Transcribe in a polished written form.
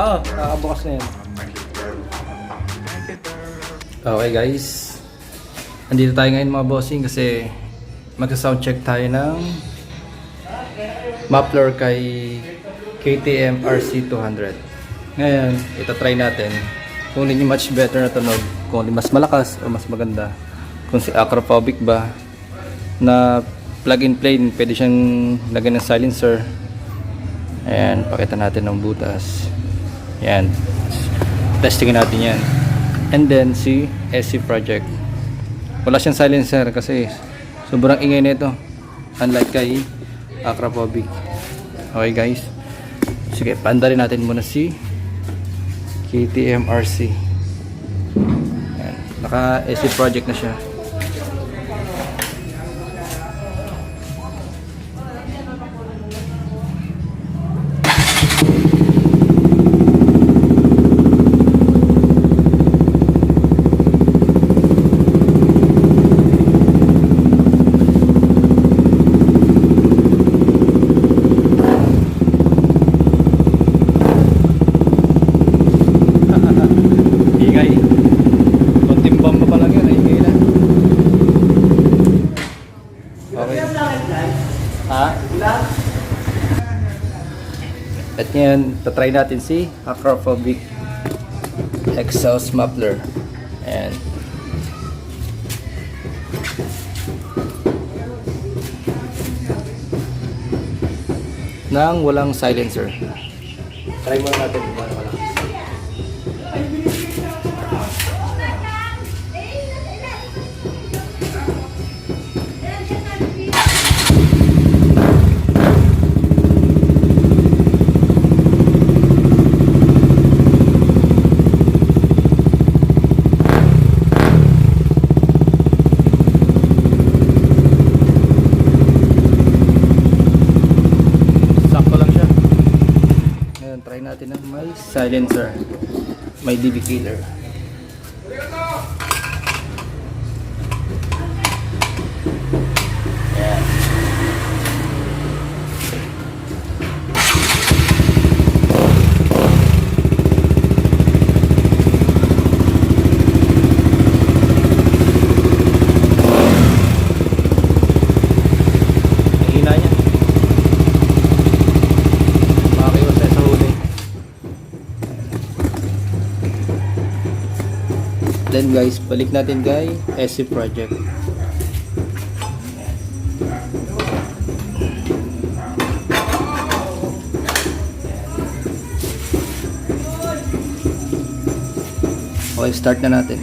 Oo, nakabukas na yan. Okay guys, andito tayo ngayon mga bossing kasi magsa-sound check tayo ng muffler kay KTM rc200. Ngayon, ito-try natin kung hindi much better na tunog, kung hindi mas malakas o mas maganda, kung si Akrapovic ba na plug and play, pwede siyang lagyan ng silencer. Ayan, pakita natin ng butas. Ayan, testingin natin yan. And then si SC Project, wala siyang silencer kasi sobrang ingay nito, unlike kay Akrapovic. Okay guys, sige, paandalin natin muna si KTM RC. Ayan, naka SC Project na siya. At ngayon, tatry natin si Akrapovic exhaust muffler. Ayan. Nang walang silencer. Try muna natin kung ano wala. Try natin ng may silencer, may DB killer. Ayan. Ang hina niya. Then guys, balik natin kay SC Project. Okay, start na natin.